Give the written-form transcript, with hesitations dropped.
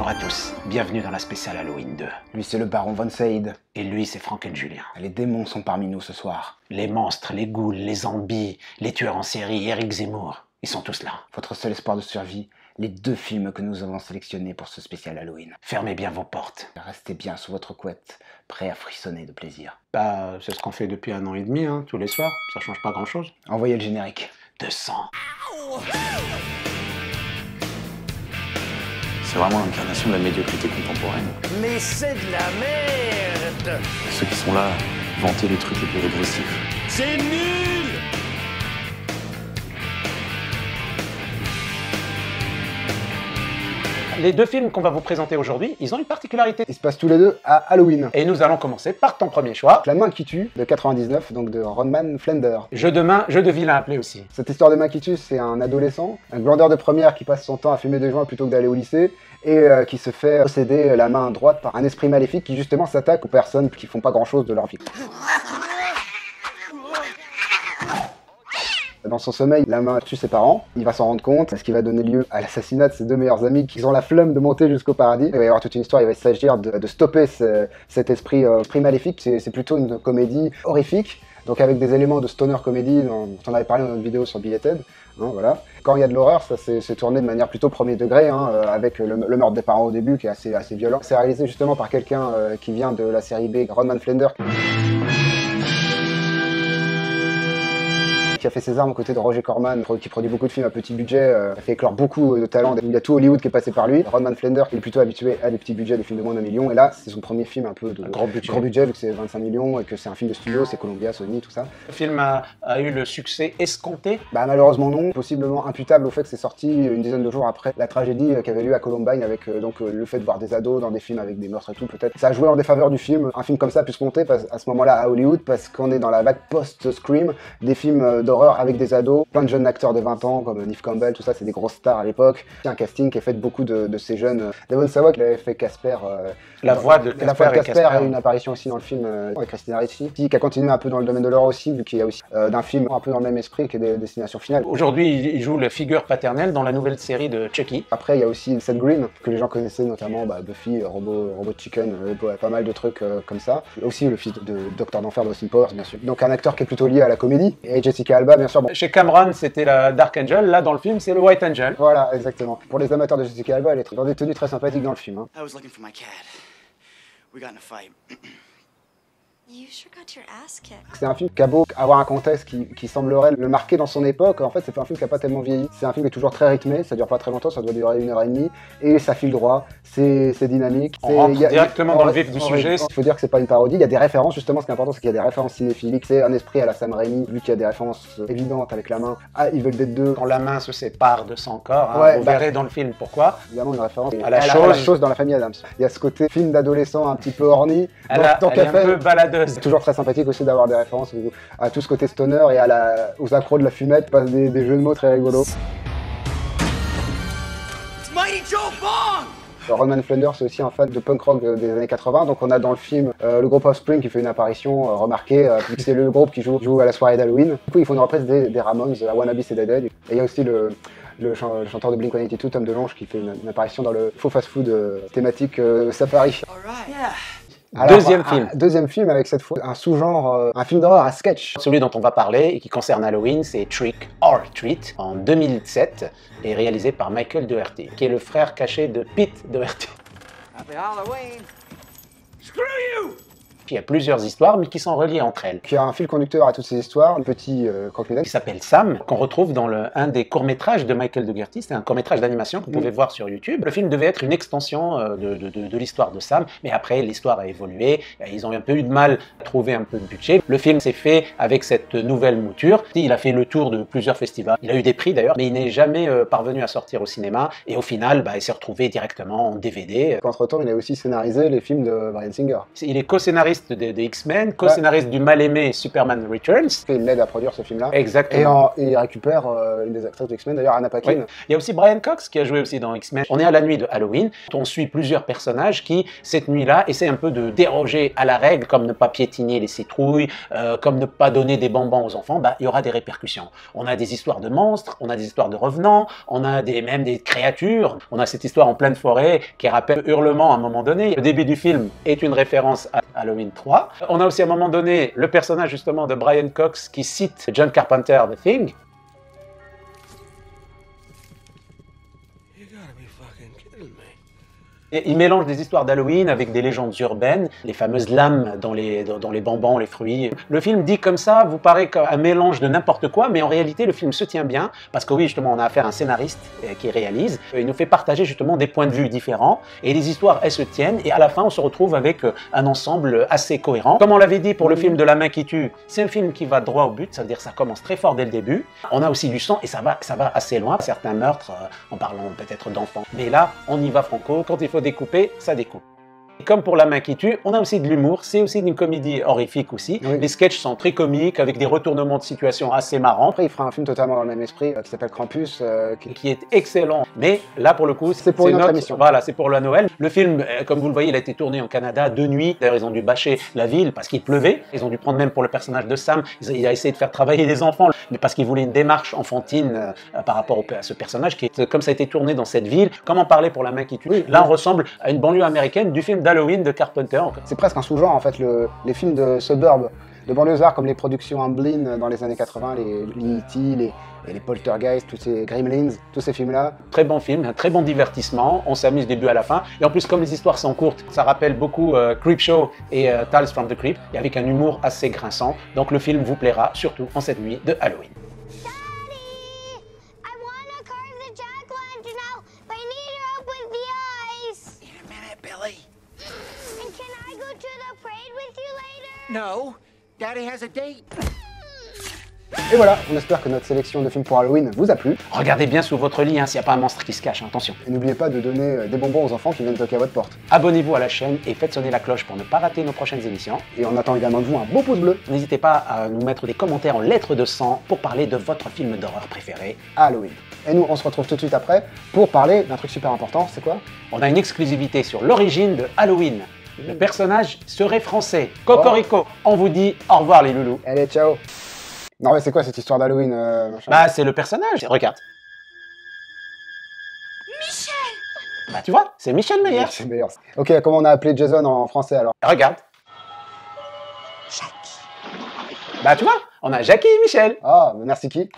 Bonjour à tous, bienvenue dans la spéciale Halloween 2. Lui, c'est le baron Von Said. Et lui, c'est Frankenjulien. Les démons sont parmi nous ce soir. Les monstres, les ghouls, les zombies, les tueurs en série, Eric Zemmour, ils sont tous là. Votre seul espoir de survie, les 2 films que nous avons sélectionnés pour ce spécial Halloween. Fermez bien vos portes. Restez bien sous votre couette, prêts à frissonner de plaisir. Bah, c'est ce qu'on fait depuis 1 an et demi, hein, tous les soirs. Ça change pas grand-chose. Envoyez le générique. De sang. C'est vraiment l'incarnation de la médiocrité contemporaine. Mais c'est de la merde! Ceux qui sont là, vanter les trucs les plus régressifs. C'est nul! Les 2 films qu'on va vous présenter aujourd'hui, ils ont une particularité. Ils se passent tous les 2 à Halloween. Et nous allons commencer par ton premier choix. La main qui tue, de 99, donc de Rodman Flender. Jeu de main, jeu de vilain appelé aussi. Cette histoire de main qui tue, c'est un adolescent, un glandeur de première qui passe son temps à fumer des joints plutôt que d'aller au lycée, et qui se fait posséder la main droite par un esprit maléfique qui justement s'attaque aux personnes qui font pas grand chose de leur vie. Dans son sommeil, la main tue ses parents, il va s'en rendre compte, ce qui va donner lieu à l'assassinat de ses 2 meilleurs amis qui ont la flemme de monter jusqu'au paradis. Il va y avoir toute une histoire, il va s'agir de stopper cet esprit maléfique, c'est plutôt une comédie horrifique, donc avec des éléments de stoner comédie dont on avait parlé dans notre vidéo sur Billeted. Hein, voilà. Quand il y a de l'horreur, ça c'est tourné de manière plutôt premier degré, hein, avec le meurtre des parents au début qui est assez violent. C'est réalisé justement par quelqu'un qui vient de la série B, Rodman Flender, qui a fait ses armes aux côtés de Roger Corman, qui produit beaucoup de films à petit budget, a fait éclore beaucoup de talents. Il y a tout Hollywood qui est passé par lui. Rodman Flender, il est plutôt habitué à des petits budgets, des films de moins d'1 million, et là, c'est son premier film un peu de gros budget, vu que c'est 25 millions, et que c'est un film de studio, c'est Columbia, Sony, tout ça. Le film a eu le succès escompté. Bah malheureusement non, possiblement imputable au fait que c'est sorti une dizaine de jours après la tragédie qui avait lieu à Columbine, avec le fait de voir des ados dans des films avec des meurtres et tout, peut-être. Ça a joué en défaveur du film. Un film comme ça a pu se monter à ce moment-là à Hollywood, parce qu'on est dans la vague post-Scream, des films d'horreur avec des ados, plein de jeunes acteurs de 20 ans comme Neve Campbell, tout ça, c'est des grosses stars à l'époque. Il y a un casting qui est fait de beaucoup de ces jeunes. Devon Sawa qui avait fait Casper. La voix de Casper a une apparition aussi dans le film avec Christina Ricci, qui a continué un peu dans le domaine de l'horreur aussi, vu qu'il y a aussi d'un film un peu dans le même esprit qui est Destination Finale. Aujourd'hui, il joue la figure paternelle dans la nouvelle série de Chucky. Après, il y a aussi Seth Green, que les gens connaissaient notamment Buffy, Robot Chicken, pas mal de trucs comme ça. Aussi le fils de Docteur d'Enfer d'Austin Powers, bien sûr. Donc un acteur qui est plutôt lié à la comédie. Et Jessica Alba, bien sûr. Bon. Chez Cameron, c'était la Dark Angel. Là, dans le film, c'est le White Angel. Voilà, exactement. Pour les amateurs de Jessica Alba, elle est dans des tenues très sympathiques dans le film. Hein. I was looking for my cat. We got in a fight. You sure got your ass kicked. C'est un film qui a beau avoir un contexte qui semblerait le marquer dans son époque. En fait, c'est pas un film qui a pas tellement vieilli. C'est un film qui est toujours très rythmé, ça dure pas très longtemps, ça doit durer 1h30, et ça file droit, c'est dynamique. On rentre directement dans le vif du sujet. Il faut dire que c'est pas une parodie, il y a des références, justement, ce qui est important, c'est qu'il y a des références cinéphiliques. C'est un esprit à la Sam Raimi, vu qu'il y a des références évidentes avec la main à Evil Dead 2. Quand la main se sépare de son corps, hein, Ouais, vous verrez dans le film pourquoi. Évidemment, une référence à la chose dans la famille Adams. Il y a ce côté film d'adolescent un petit peu orni. Elle est un peu baladeuse. C'est toujours très sympathique aussi d'avoir des références à tout ce côté stoner et aux accros de la fumette, passe des jeux de mots très rigolos. It's Mighty Joe Bong! Rodman Flender, c'est aussi un fan de punk rock des années 80, donc on a dans le film le groupe Offspring qui fait une apparition remarquée, vu que c'est le groupe qui joue à la soirée d'Halloween. Du coup, ils font une reprise des Ramones, I Wanna Be Dead. Et il y a aussi le chanteur de Blink-182, Tom DeLonge, qui fait une apparition dans le faux fast-food thématique Safari. Alright. Yeah. Alors, Deuxième film avec cette fois un sous-genre, un film d'horreur à sketch. Celui dont on va parler et qui concerne Halloween, c'est Trick or Treat, en 2007, et réalisé par Michael Dougherty, qui est le frère caché de Pete Dougherty. Happy Halloween! Screw you! Puis il y a plusieurs histoires, mais qui sont reliées entre elles. Qui a un fil conducteur à toutes ces histoires, un petit croque-mitaine Qui s'appelle Sam, qu'on retrouve dans un des courts-métrages de Michael Dougherty. C'est un court-métrage d'animation que vous pouvez voir sur YouTube. Le film devait être une extension de l'histoire de Sam, mais après l'histoire a évolué. Ils ont un peu eu de mal à trouver un peu de budget. Le film s'est fait avec cette nouvelle mouture. Il a fait le tour de plusieurs festivals. Il a eu des prix d'ailleurs, mais il n'est jamais parvenu à sortir au cinéma. Et au final, il s'est retrouvé directement en DVD. Entre-temps, il a aussi scénarisé les films de Bryan Singer. Il est co-scénariste co-scénariste des X-Men, co-scénariste du mal-aimé Superman Returns. Il l'aide à produire ce film-là. Exactement. Et il récupère une des actrices de X-Men, d'ailleurs Anna Paquin. Oui. Il y a aussi Brian Cox qui a joué aussi dans X-Men. On est à la nuit de Halloween. On suit plusieurs personnages qui, cette nuit-là, essaient un peu de déroger à la règle, comme ne pas piétiner les citrouilles, comme ne pas donner des bonbons aux enfants. Bah, il y aura des répercussions. On a des histoires de monstres, on a des histoires de revenants, on a même des créatures. On a cette histoire en pleine forêt qui rappelle Hurlement à un moment donné. Le début du film est une référence à Halloween 3. On a aussi à un moment donné le personnage justement de Brian Cox qui cite John Carpenter, The Thing. Et il mélange des histoires d'Halloween avec des légendes urbaines, les fameuses lames dans les bonbons, les fruits. Le film dit comme ça vous paraît un mélange de n'importe quoi, mais en réalité le film se tient bien, parce que oui, justement, on a affaire à un scénariste qui réalise. Il nous fait partager justement des points de vue différents, et les histoires, elles se tiennent, et à la fin, on se retrouve avec un ensemble assez cohérent. Comme on l'avait dit pour le film de La main qui tue, c'est un film qui va droit au but, ça veut dire que ça commence très fort dès le début. On a aussi du sang, et ça va assez loin. Certains meurtres, en parlant peut-être d'enfants. Mais là, on y va franco, quand il faut découper, ça découpe. Et comme pour La main qui tue, on a aussi de l'humour, c'est aussi une comédie horrifique aussi. Oui. Les sketchs sont très comiques, avec des retournements de situation assez marrants. Après, il fera un film totalement dans le même esprit, qui s'appelle Krampus. Qui est excellent, mais là pour le coup, c'est pour une autre émission. Voilà, c'est pour la Noël. Le film, comme vous le voyez, il a été tourné en Canada de nuit. D'ailleurs, ils ont dû bâcher la ville parce qu'il pleuvait. Ils ont dû prendre même pour le personnage de Sam, il a essayé de faire travailler les enfants, mais parce qu'il voulait une démarche enfantine par rapport à ce personnage, comme ça a été tourné dans cette ville. Comment parler pour La main qui tue? Oui, là, on ressemble à une banlieue américaine du film d'Halloween de Carpenter. C'est presque un sous-genre en fait, les films de suburb, de banlieusards comme les productions Amblin dans les années 80, les E.T., les Poltergeist, tous ces Gremlins, tous ces films-là. Très bon film, un très bon divertissement, on s'amuse du début à la fin. Et en plus, comme les histoires sont courtes, ça rappelle beaucoup Creepshow et Tales from the Crypt, et avec un humour assez grinçant. Donc le film vous plaira, surtout en cette nuit de Halloween. No, Daddy has a date. Et voilà, on espère que notre sélection de films pour Halloween vous a plu. Regardez bien sous votre lit s'il n'y a pas un monstre qui se cache, attention. Et n'oubliez pas de donner des bonbons aux enfants qui viennent toquer à votre porte. Abonnez-vous à la chaîne et faites sonner la cloche pour ne pas rater nos prochaines émissions. Et on attend également de vous un beau pouce bleu. N'hésitez pas à nous mettre des commentaires en lettres de sang pour parler de votre film d'horreur préféré. Halloween. Et nous, on se retrouve tout de suite après pour parler d'un truc super important, c'est quoi? On a une exclusivité sur l'origine de Halloween. Le personnage serait français. Cocorico. On vous dit au revoir les loulous. Allez, ciao. Non mais c'est quoi cette histoire d'Halloween Bah c'est le personnage. Regarde. Michel! Bah tu vois, c'est Michel Meyer. C'est meilleur. Ok, comment on a appelé Jason en français alors? Regarde. Jackie. Bah tu vois, on a Jackie et Michel. Ah, merci qui?